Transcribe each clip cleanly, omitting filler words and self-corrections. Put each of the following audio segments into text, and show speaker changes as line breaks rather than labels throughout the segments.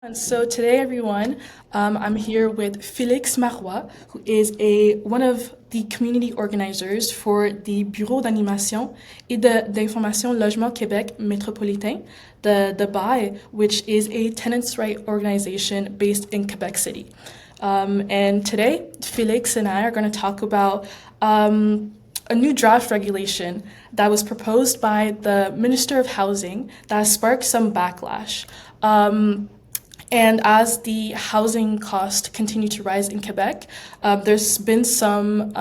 And so today, everyone, I'm here with Félix Marois, who is one of the community organizers for the Bureau d'animation et d'information logement Québec métropolitain, the BAI, which is a tenants' right organization based in Quebec City. And today, Felix and I are going to talk about a new draft regulation that was proposed by the Minister of Housing that has sparked some backlash. And as the housing costs continue to rise in Quebec, there's been some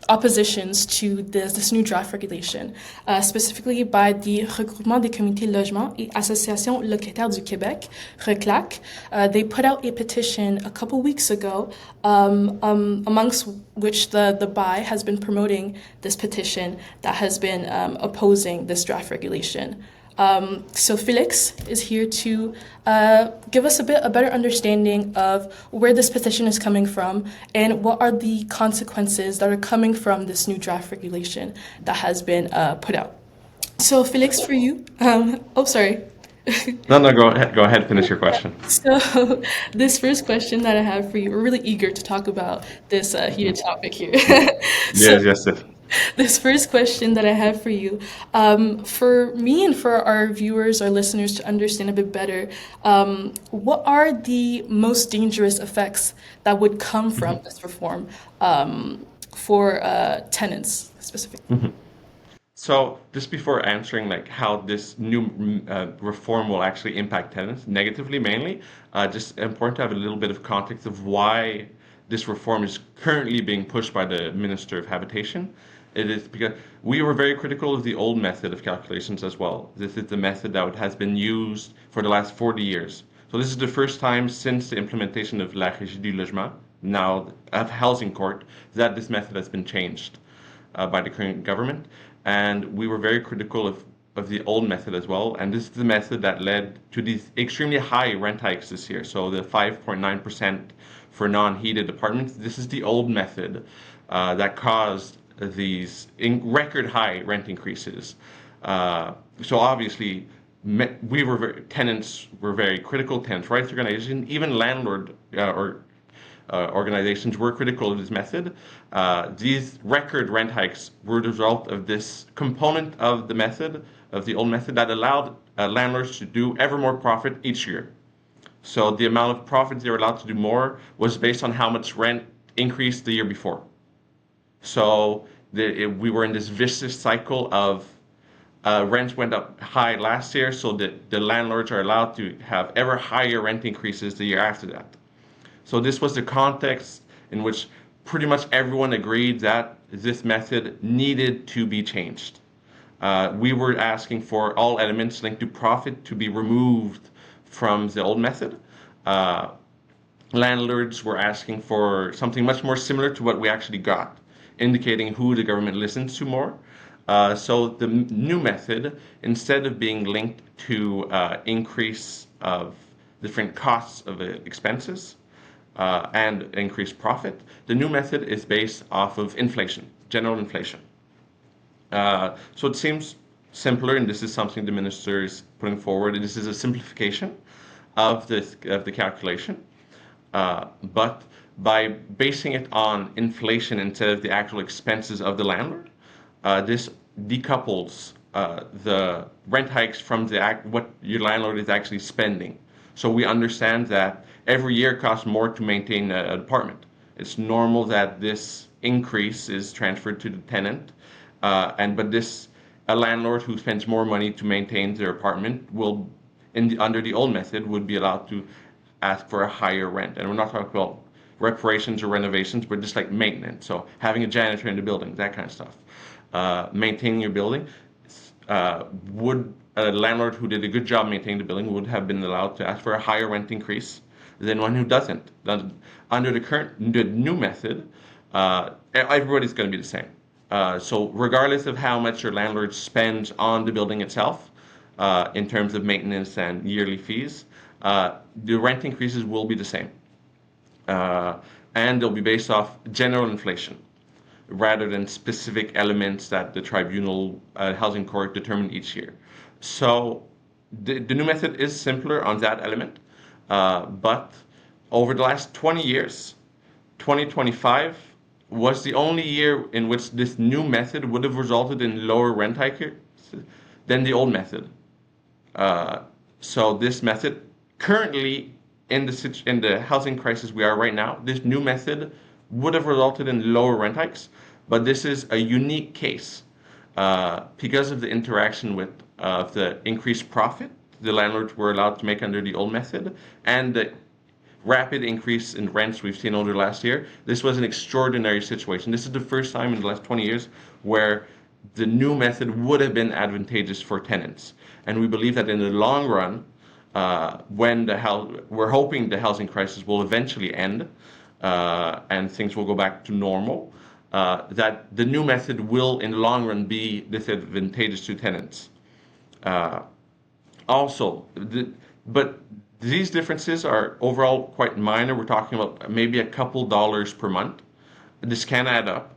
oppositions to this new draft regulation, specifically by the Regroupement des comités logement et associations locataires du Québec, RCLALQ. They put out a petition a couple weeks ago, amongst which the BAI has been promoting this petition that has been opposing this draft regulation. So Felix is here to give us a better understanding of where this petition is coming from and what are the consequences that are coming from this new draft regulation that has been put out. So Felix, for you, sorry.
No, go ahead. Go ahead, finish your question.
So this first question that I have for you, we're really eager to talk about this heated topic here. So
Yes.
this first question that I have for you, for me and for our viewers, our listeners to understand a bit better, what are the most dangerous effects that would come from this reform for tenants specifically?
So just before answering like how this new reform will actually impact tenants negatively mainly, just important to have a little bit of context of why this reform is currently being pushed by the Minister of Habitation. It is because we were very critical of the old method of calculations as well. This is the method that has been used for the last 40 years. So this is the first time since the implementation of La Régie du Logement, now of Housing Court, that this method has been changed by the current government. And we were very critical of the old method as well. And this is the method that led to these extremely high rent hikes this year. So the 5.9% for non-heated apartments, this is the old method that caused these record high rent increases. So obviously, tenants were very critical, tenants' rights organizations, even landlord or organizations were critical of this method. These record rent hikes were the result of this component of the method, of the old method, that allowed landlords to do ever more profit each year. So the amount of profit they were allowed to do more was based on how much rent increased the year before. So we were in this vicious cycle of rents went up high last year, so the landlords are allowed to have ever higher rent increases the year after that. So this was the context in which pretty much everyone agreed that this method needed to be changed. We were asking for all elements linked to profit to be removed from the old method. Landlords were asking for something much more similar to what we actually got, indicating who the government listens to more. So the new method, instead of being linked to increase of different costs of expenses, and increased profit, the new method is based off of inflation, general inflation. So it seems simpler, and this is something the minister is putting forward. This is a simplification of the calculation, but by basing it on inflation instead of the actual expenses of the landlord, this decouples the rent hikes from what your landlord is actually spending. So we understand that every year it costs more to maintain an apartment. It's normal that this increase is transferred to the tenant, but a landlord who spends more money to maintain their apartment will, under the old method, would be allowed to ask for a higher rent. And we're not talking about reparations or renovations, but just like maintenance. So having a janitor in the building, that kind of stuff. Maintaining your building, would a landlord who did a good job maintaining the building would have been allowed to ask for a higher rent increase than one who doesn't. Under the new method, everybody's going to be the same. So regardless of how much your landlord spends on the building itself, in terms of maintenance and yearly fees, the rent increases will be the same. And they'll be based off general inflation rather than specific elements that the tribunal housing court determine each year. So the new method is simpler on that element, but over the last 20 years, 2025 was the only year in which this new method would have resulted in lower rent hikes than the old method. Uh, so this method currently in the housing crisis we are right now, this new method would have resulted in lower rent hikes, but this is a unique case because of the interaction with the increased profit the landlords were allowed to make under the old method and the rapid increase in rents we've seen over the last year. This was an extraordinary situation. This is the first time in the last 20 years where the new method would have been advantageous for tenants. And we believe that in the long run, when we're hoping the housing crisis will eventually end and things will go back to normal, that the new method will, in the long run, be disadvantageous to tenants. Uh, also, but these differences are overall quite minor. We're talking about maybe a couple dollars per month. This can add up,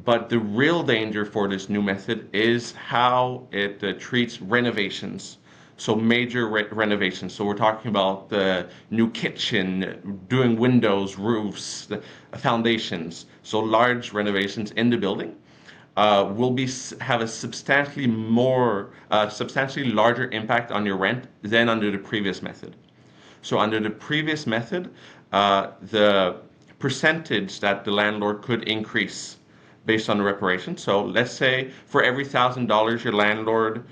but the real danger for this new method is how it treats renovations. So major renovations. So we're talking about the new kitchen, doing windows, roofs, the foundations. So large renovations in the building will have a substantially larger impact on your rent than under the previous method. So under the previous method, the percentage that the landlord could increase based on the reparation. So let's say for every $1,000 your landlord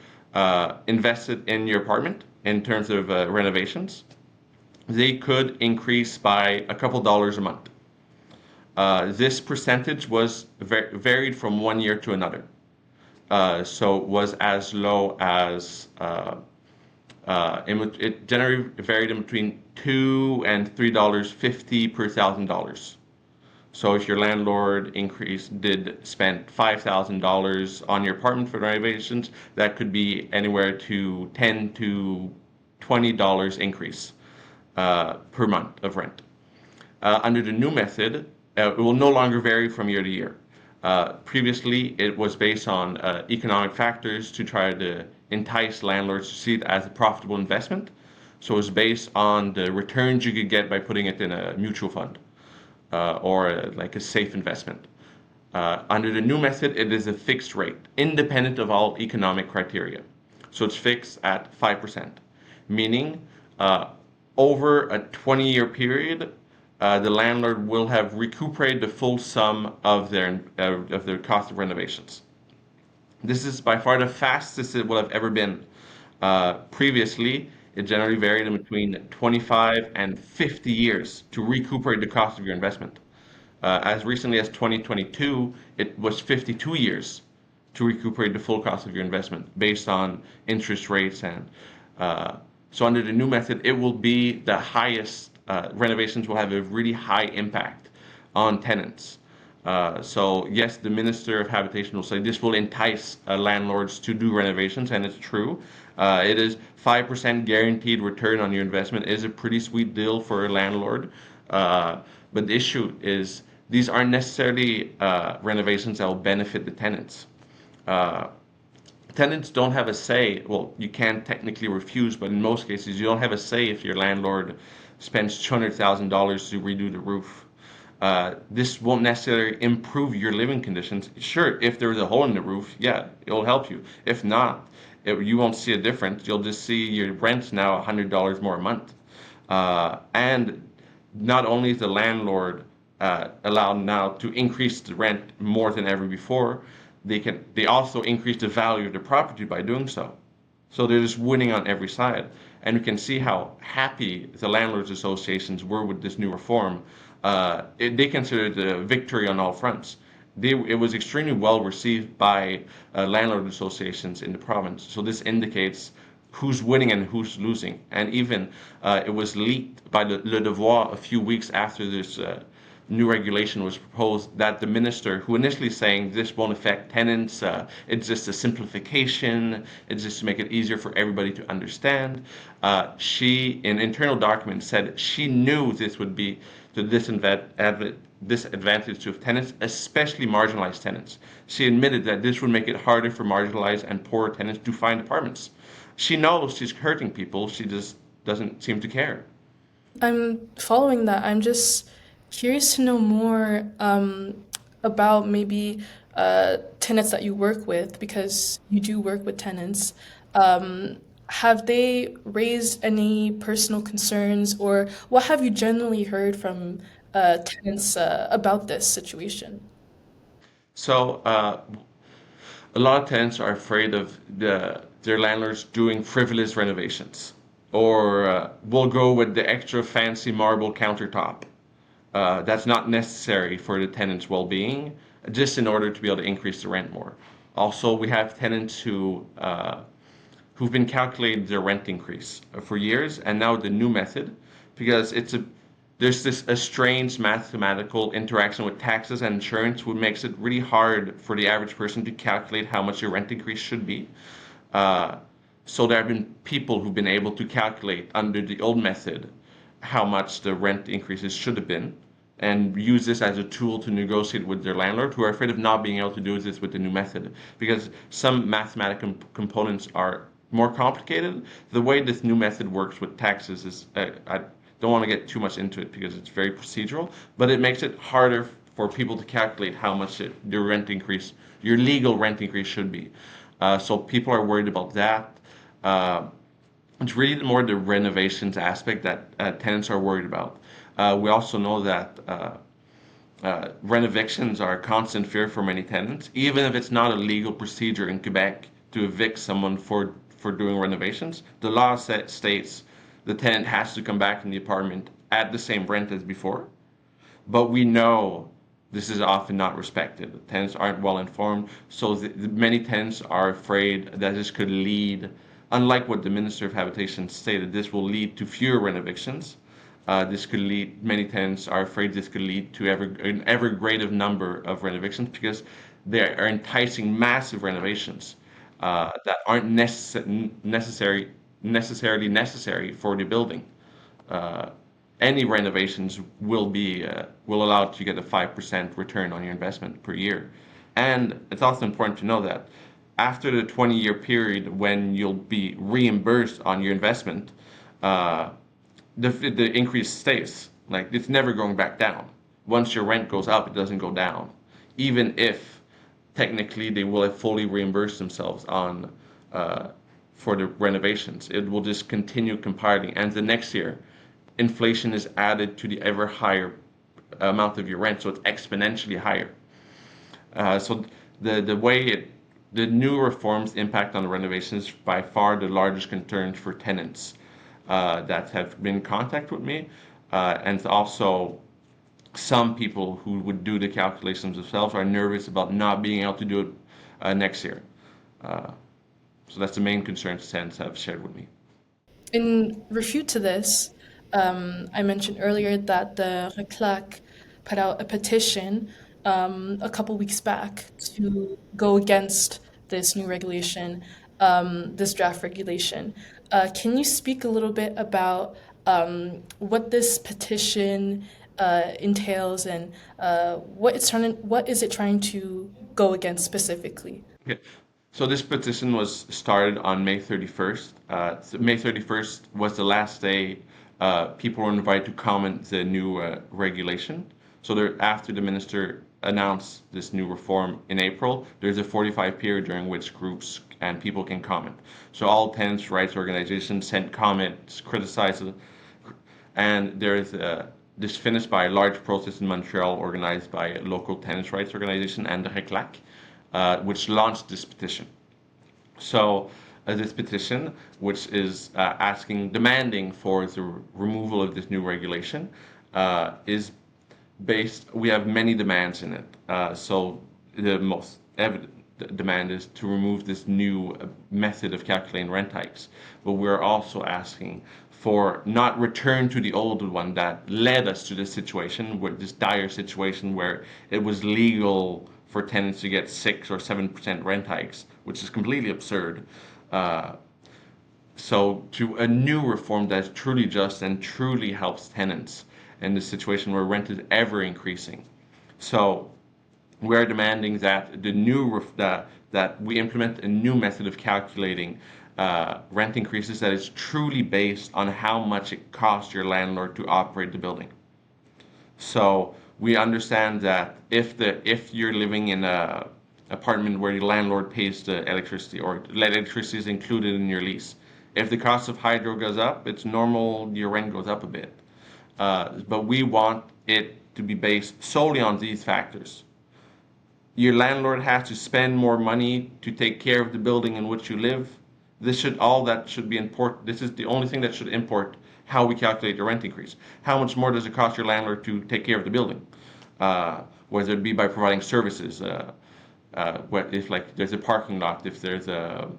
invested in your apartment in terms of renovations, they could increase by a couple dollars a month. This percentage was varied from one year to another. So it was as low as it generally varied in between $2 and $3.50 per $1,000. So if your landlord spent $5,000 on your apartment for renovations, that could be anywhere to $10 to $20 increase per month of rent. Under the new method, it will no longer vary from year to year. Previously, it was based on economic factors to try to entice landlords to see it as a profitable investment. So it's based on the returns you could get by putting it in a mutual fund or like a safe investment. Under the new method, it is a fixed rate, independent of all economic criteria. So it's fixed at 5%, meaning over a 20-year period, the landlord will have recuperated the full sum of their cost of renovations. This is by far the fastest it will have ever been. Previously, it generally varied in between 25 and 50 years to recuperate the cost of your investment. As recently as 2022, it was 52 years to recuperate the full cost of your investment based on interest rates. And so under the new method, it will be the highest, renovations will have a really high impact on tenants. So yes, the Minister of Habitation will say this will entice landlords to do renovations, and it's true. It is 5% guaranteed return on your investment is a pretty sweet deal for a landlord. But the issue is these aren't necessarily renovations that will benefit the tenants. Uh, Tenants don't have a say. Well, you can technically refuse, but in most cases, you don't have a say if your landlord spends $200,000 to redo the roof. This won't necessarily improve your living conditions. Sure, if there's a hole in the roof, yeah, it'll help you. If not, you won't see a difference. You'll just see your rent now $100 more a month. And not only is the landlord allowed now to increase the rent more than ever before, they also increase the value of the property by doing so. So they're just winning on every side. And you can see how happy the landlords associations were with this new reform. They considered it a victory on all fronts. It was extremely well received by landlord associations in the province. So this indicates who's winning and who's losing. And even it was leaked by Le Devoir a few weeks after this new regulation was proposed that the minister, who initially saying this won't affect tenants, it's just a simplification, it's just to make it easier for everybody to understand, she, in internal documents, said she knew this would be to disadvantage to tenants, especially marginalized tenants. She admitted that this would make it harder for marginalized and poor tenants to find apartments. She knows she's hurting people, she just doesn't seem to care.
I'm following that. I'm just curious to know more about maybe tenants that you work with, because you do work with tenants. Um, have they raised any personal concerns, or what have you generally heard from tenants about this situation?
So a lot of tenants are afraid of their landlords doing frivolous renovations, or will go with the extra fancy marble countertop. That's not necessary for the tenant's well-being, just in order to be able to increase the rent more. Also, we have tenants who've been calculating their rent increase for years, and now the new method, because there's this a strange mathematical interaction with taxes and insurance, which makes it really hard for the average person to calculate how much your rent increase should be. Uh, so there have been people who've been able to calculate under the old method how much the rent increases should have been, and use this as a tool to negotiate with their landlord, who are afraid of not being able to do this with the new method, because some mathematical components are more complicated. The way this new method works with taxes is, I don't want to get too much into it because it's very procedural, but it makes it harder for people to calculate how much your rent increase, your legal rent increase should be. So people are worried about that. Uh, it's really more the renovations aspect that tenants are worried about. We also know that renovictions are a constant fear for many tenants, even if it's not a legal procedure in Quebec to evict someone for doing renovations. The law states the tenant has to come back in the apartment at the same rent as before, but we know this is often not respected. Tenants aren't well informed, so many tenants are afraid that this could lead, unlike what the Minister of Habitation stated, this will lead to fewer renovictions. This could lead, many tenants are afraid this could lead to an ever greater number of renovictions, because they are enticing massive renovations that aren't necessarily necessary for the building. uh, any renovations will allow you to get a 5% return on your investment per year. And it's also important to know that after the 20-year period when you'll be reimbursed on your investment, uh, the increase stays. Like, it's never going back down. Once your rent goes up, it doesn't go down, even if technically they will have fully reimbursed themselves on uh, for the renovations. It will just continue compiling, and the next year, inflation is added to the ever higher amount of your rent, so it's exponentially higher. So the way the new reforms impact on the renovations, by far the largest concern for tenants that have been in contact with me, and also some people who would do the calculations themselves are nervous about not being able to do it next year. Uh, so that's the main concern tenants have shared with me.
In refute to this, I mentioned earlier that the RCLALQ put out a petition a couple weeks back to go against this new regulation, this draft regulation. Can you speak a little bit about what this petition entails, and what is it trying to go against specifically?
Okay. So this petition was started on May 31st. So May 31st was the last day people were invited to comment the new regulation. So after the minister announced this new reform in April, there's a 45 period during which groups and people can comment. So all tenants' rights organizations sent comments, criticized it, and there's this finished by a large protest in Montreal organized by a local tenants' rights organization and the RCLALQ, which launched this petition. So this petition, which is demanding for the removal of this new regulation, is based. We have many demands in it. So the most evident demand is to remove this new method of calculating rent hikes. But we're also asking for not return to the old one that led us to this situation, where this dire situation where it was legal for tenants to get 6 or 7% rent hikes, which is completely absurd. Uh, so to a new reform that's truly just and truly helps tenants, in this situation where rent is ever increasing. So we're demanding that that we implement a new method of calculating rent increases that is truly based on how much it costs your landlord to operate the building. So we understand that if you're living in a apartment where the landlord pays the electricity, or electricity is included in your lease, if the cost of hydro goes up, it's normal your rent goes up a bit. But we want it to be based solely on these factors. Your landlord has to spend more money to take care of the building in which you live. That should be important. This is the only thing that should import how we calculate the rent increase. How much more does it cost your landlord to take care of the building? Whether it be by providing services, if like there's a parking lot, if there's a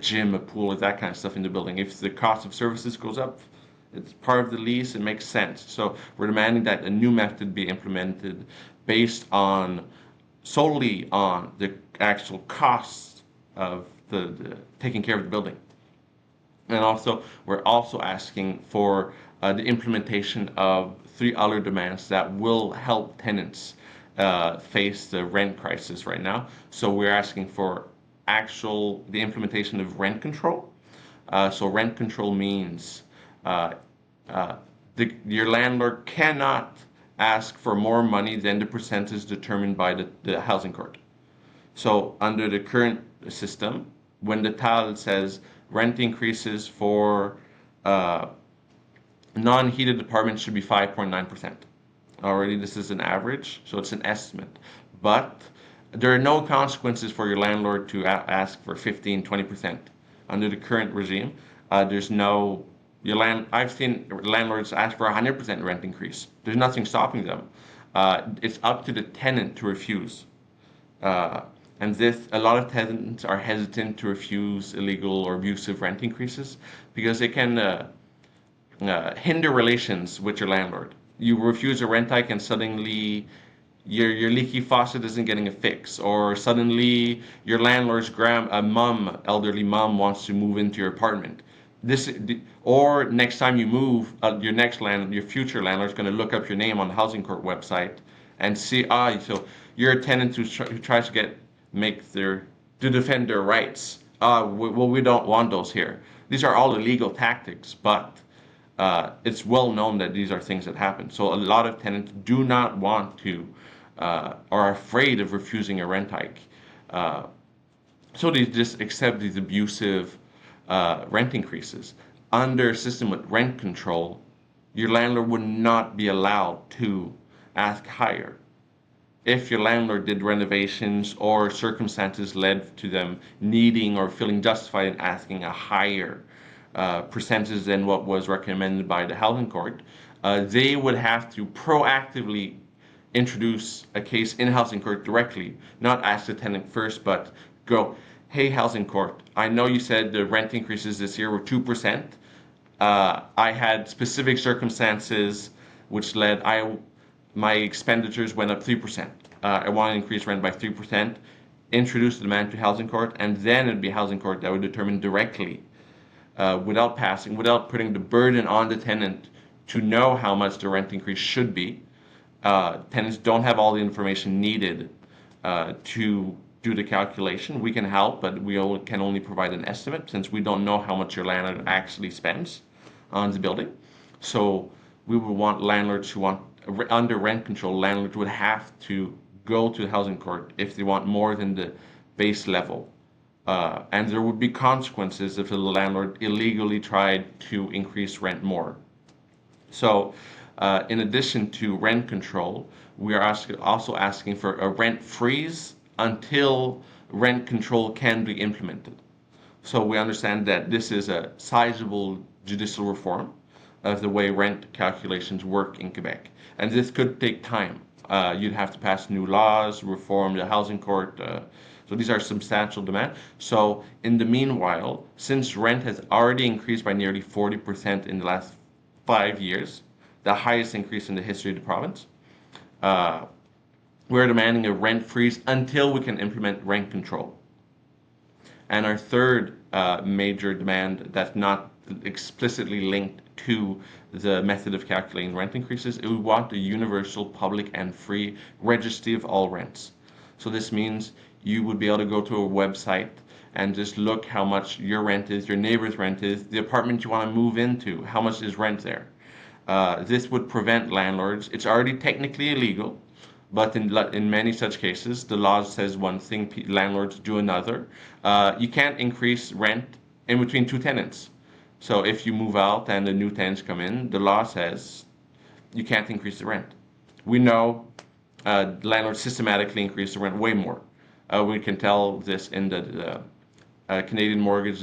gym, a pool, that kind of stuff in the building. If the cost of services goes up, it's part of the lease, it makes sense. So we're demanding that a new method be implemented based solely on the actual costs of the taking care of the building. And also, we're also asking for the implementation of 3 other demands that will help tenants face the rent crisis right now. So we're asking for the implementation of rent control. So rent control means your landlord cannot ask for more money than the percentage determined by the housing court. So under the current system, when the TAL says rent increases for non-heated apartments should be 5.9%. Already this is an average, so it's an estimate. But there are no consequences for your landlord to ask for 15, 20%. Under the current regime, there's no I've seen landlords ask for 100% rent increase. There's nothing stopping them. It's up to the tenant to refuse. And a lot of tenants are hesitant to refuse illegal or abusive rent increases because they can hinder relations with your landlord. You refuse a rent hike and suddenly your leaky faucet isn't getting a fix, or suddenly your landlord's elderly mom wants to move into your apartment. Or next time you move, your future landlord is going to look up your name on the housing court website and see, so you're a tenant who tries to defend their rights. We don't want those here. These are all illegal tactics, but it's well known that these are things that happen. So a lot of tenants do not want to, are afraid of refusing a rent hike. So they just accept these abusive rent increases. Under a system with rent control, your landlord would not be allowed to ask higher. If your landlord did renovations or circumstances led to them needing or feeling justified in asking a higher percentage than what was recommended by the housing court, they would have to proactively introduce a case in housing court directly, not ask the tenant first, but go, hey, housing court, I know you said the rent increases this year were 2%. I had specific circumstances which led my expenditures went up 3%. I want to increase rent by 3%. Introduce the demand to housing court, and then it'd be housing court that would determine directly, without putting the burden on the tenant to know how much the rent increase should be. Tenants don't have all the information needed to do the calculation. We can help, but we can only provide an estimate since we don't know how much your landlord actually spends on the building. So we would want landlords who want, under rent control, landlords would have to go to the housing court if they want more than the base level. And there would be consequences if the landlord illegally tried to increase rent more. So in addition to rent control, we are also asking for a rent freeze until rent control can be implemented. So we understand that this is a sizable judicial reform of the way rent calculations work in Quebec. And this could take time. You'd have to pass new laws, reform the housing court. So these are substantial demands. So in the meanwhile, since rent has already increased by nearly 40% in the last 5 years, the highest increase in the history of the province, we're demanding a rent freeze until we can implement rent control. And our third major demand that's not explicitly linked to the method of calculating rent increases. We want a universal, public, and free registry of all rents. So this means you would be able to go to a website and just look how much your rent is, your neighbor's rent is, the apartment you want to move into, how much is rent there. This would prevent landlords. It's already technically illegal, but in many such cases, the law says one thing, landlords do another. You can't increase rent in between two tenants. So if you move out and the new tenants come in, the law says you can't increase the rent. We know landlords systematically increase the rent way more. We can tell this in the Canadian Mortgage,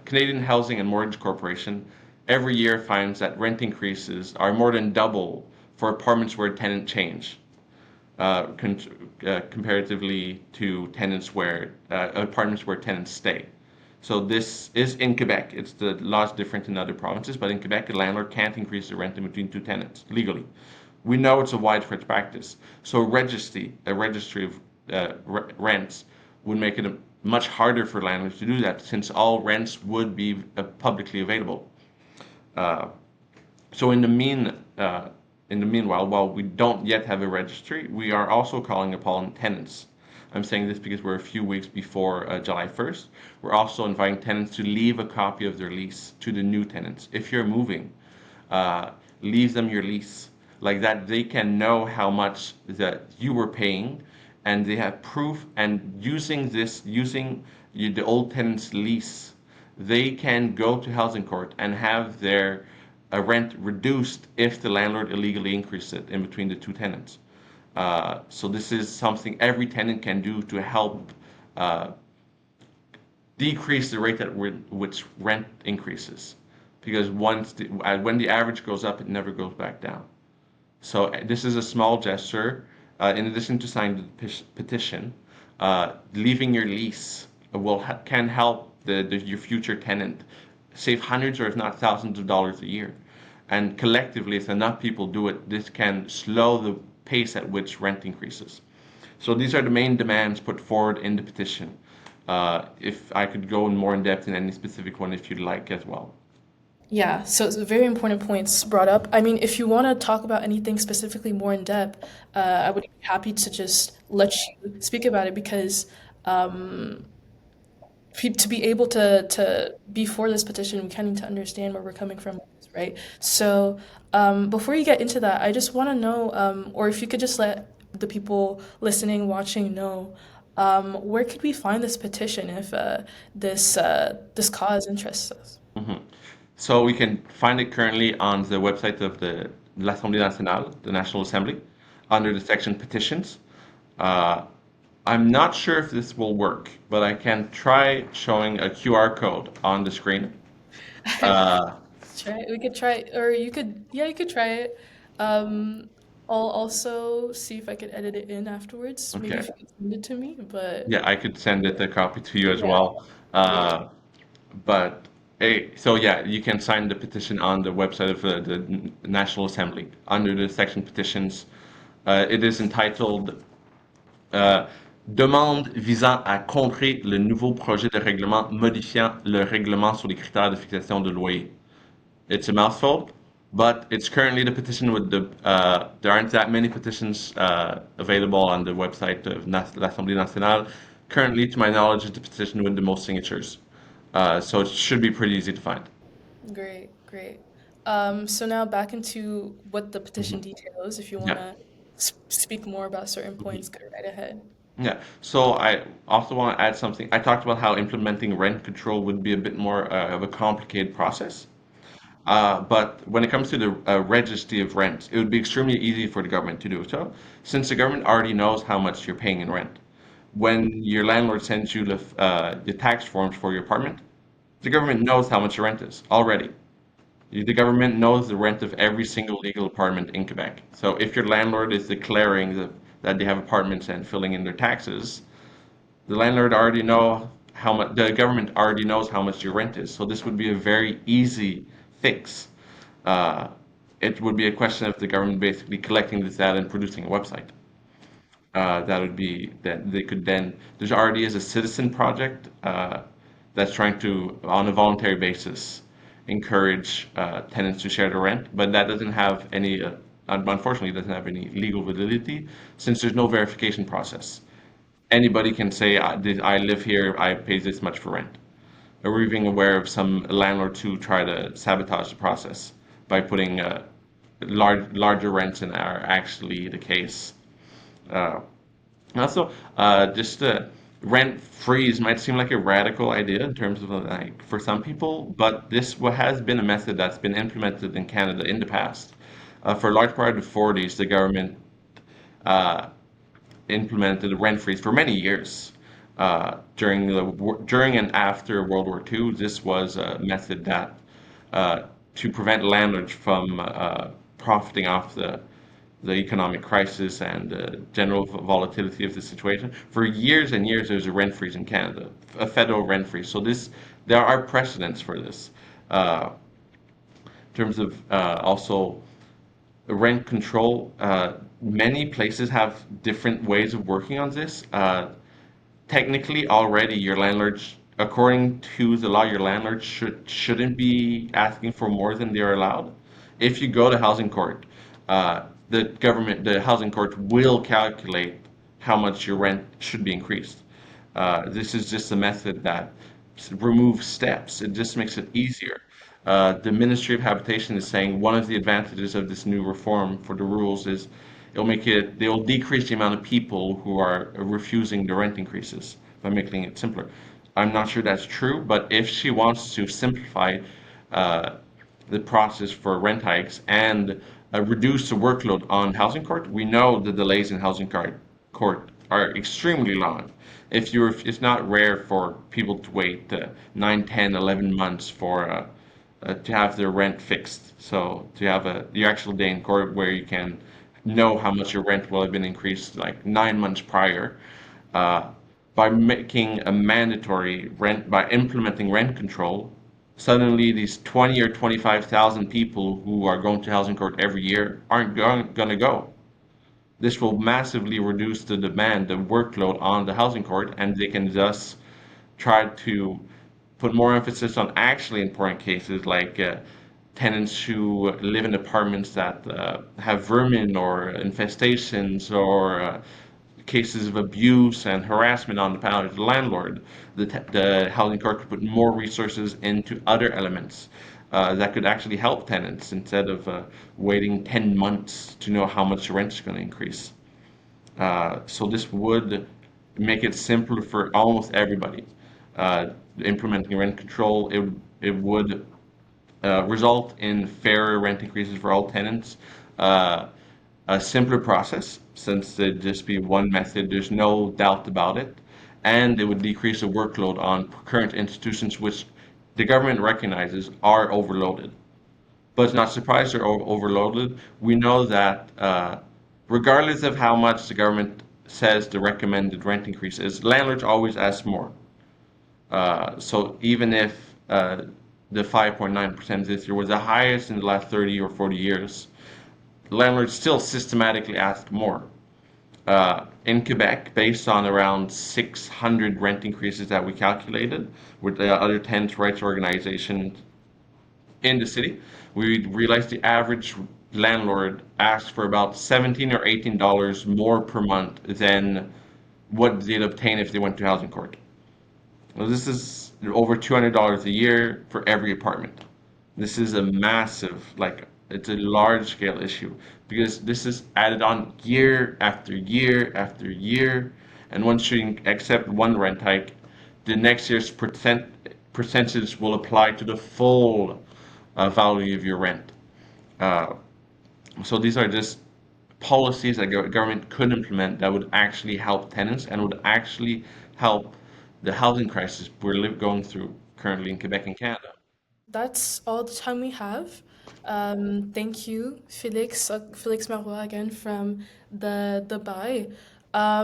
Canadian Housing and Mortgage Corporation every year finds that rent increases are more than double for apartments where tenant change, comparatively to tenants where apartments where tenants stay. So this is in Quebec. It's the law is different in other provinces, but in Quebec, a landlord can't increase the rent in between two tenants legally. We know it's a widespread practice. So a registry of rents would make it much harder for landlords to do that, since all rents would be publicly available. Uh, so in the meanwhile, while we don't yet have a registry, we are also calling upon tenants. I'm saying this because we're a few weeks before July 1st. We're also inviting tenants to leave a copy of their lease to the new tenants. If you're moving, uh, leave them your lease. Like that, they can know how much that you were paying, and they have proof. And using the old tenant's lease, they can go to housing court and have their rent reduced if the landlord illegally increased it in between the two tenants. So this is something every tenant can do to help uh, decrease the rate at which rent increases. Because when the average goes up, it never goes back down. So this is a small gesture. In addition to signing the petition, leaving your lease can help your future tenant save hundreds or if not thousands of dollars a year. And collectively, if enough people do it, this can slow the pace at which rent increases. So these are the main demands put forward in the petition. If I could go in more in depth in any specific one, if you'd like as well.
Yeah, so it's very important points brought up. I mean, if you want to talk about anything specifically more in depth, I would be happy to just let you speak about it because um, to be able to be for this petition, we kind of need to understand where we're coming from, right? So before you get into that, I just want to know, or if you could just let the people listening, watching know, where could we find this petition if this cause interests us?
Mhm. So we can find it currently on the website of the l'Assemblée nationale, the National Assembly, under the section petitions. Uh, I'm not sure if this will work, but I can try showing a QR code on the screen. Uh,
Try we could try or you could yeah, you could try it. Um I'll also see if I could edit it in afterwards. Maybe
okay.
if you could send it to me, but
Yeah, I could send it a copy to you as
yeah,
well.
great.
But so yeah, you can sign the petition on the website of the National Assembly under the section petitions. It is entitled Euh, Demande visant à contrer le nouveau projet de règlement modifiant le règlement sur les critères de fixation de loyer. It's a mouthful, but it's currently the petition with there aren't that many petitions available on the website of l'Assemblée nationale. Currently, to my knowledge, it's the petition with the most signatures. So it should be pretty easy to find.
Great, great. So now back into what the petition
Mhm.
details. If you want
Yeah.
to speak more about certain points, go right ahead.
Yeah. So I also want to add something. I talked about how implementing rent control would be a bit more of a complicated process. But when it comes to the registry of rents, it would be extremely easy for the government to do so, since the government already knows how much you're paying in rent. When your landlord sends you the tax forms for your apartment, the government knows how much your rent is already. The government knows the rent of every single legal apartment in Quebec. So if your landlord is declaring that they have apartments and filling in their taxes, the landlord already know how much, the government already knows how much your rent is. So this would be a very easy fix. Uh, it would be a question of the government basically collecting this data and producing a website. That would be that they could then. There's already is a citizen project that's trying to, on a voluntary basis, encourage tenants to share the rent, but that doesn't have any, unfortunately, doesn't have any legal validity since there's no verification process. Anybody can say, I live here, I pay this much for rent. We're even aware of some landlords who try to sabotage the process by putting larger rents than are actually the case. Uh, Also, just rent freeze might seem like a radical idea in terms of like for some people, but this has been a method that's been implemented in Canada in the past. For a large part of the 40s, the government uh, implemented a rent freeze for many years. During and after World War II, this was a method that to prevent landlords from profiting off the economic crisis and general volatility of the situation. For years and years, there's a rent freeze in Canada, a federal rent freeze. So there are precedents for this. In terms of also rent control, many places have different ways of working on this. Technically, already your landlords, according to the law, your landlord shouldn't be asking for more than they're allowed. If you go to housing court, the housing court will calculate how much your rent should be increased. This is just a method that removes steps. It just makes it easier. The Ministry of Habitation is saying one of the advantages of this new reform for the rules is they'll decrease the amount of people who are refusing the rent increases by making it simpler. I'm not sure that's true, but if she wants to simplify uh, the process for rent hikes and reduce the workload on housing court, we know the delays in court are extremely long. It's not rare for people to wait 9, 10, 11 months for to have their rent fixed. So to have the actual day in court where you can know how much your rent will have been increased like 9 months prior. Uh, by making a mandatory rent, by implementing rent control, suddenly these 20 or 25,000 people who are going to housing court every year aren't going to go. This will massively reduce the demand, the workload on the housing court, and they can thus try to put more emphasis on actually important cases like tenants who live in apartments that have vermin or infestations or cases of abuse and harassment on the part of the landlord. The housing court could put more resources into other elements that could actually help tenants instead of waiting 10 months to know how much the rent is going to increase. So this would make it simpler for almost everybody. Implementing rent control, it would result in fairer rent increases for all tenants. Uh, a simpler process since it'd just be one method, there's no doubt about it. And it would decrease the workload on current institutions which the government recognizes are overloaded. But not surprised they're overloaded. We know that regardless of how much the government says the recommended rent increase is, landlords always ask more. So even if the 5.9% this year was the highest in the last 30 or 40 years, landlords still systematically ask more. In Quebec, based on around 600 rent increases that we calculated with the other tenants' rights organizations in the city, we realized the average landlord asked for about 17 or $18 more per month than what they'd obtain if they went to housing court. Well, this is over $200 a year for every apartment. This is a massive, like, it's a large scale issue because this is added on year after year after year. And once you accept one rent hike, the next year's percentage will apply to the full value of your rent. Uh, so these are just policies that government could implement that would actually help tenants and would actually help the housing crisis going through currently in Quebec and Canada.
That's all the time we have. Thank you, Félix Marois again from the BAI.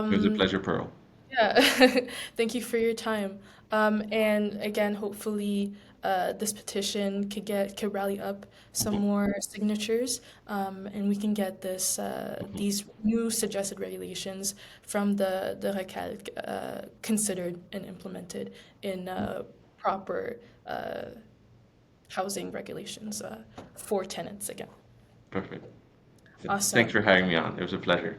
It was a
Um,
pleasure, Pearl.
Yeah, thank you for your time. And again, hopefully, this petition could rally up some
Mhm,
more signatures, and we can get
mhm.
these new suggested regulations from the RCALQ considered and implemented in proper housing regulations for tenants again.
Perfect.
Awesome.
Thanks for having me on. It was a pleasure.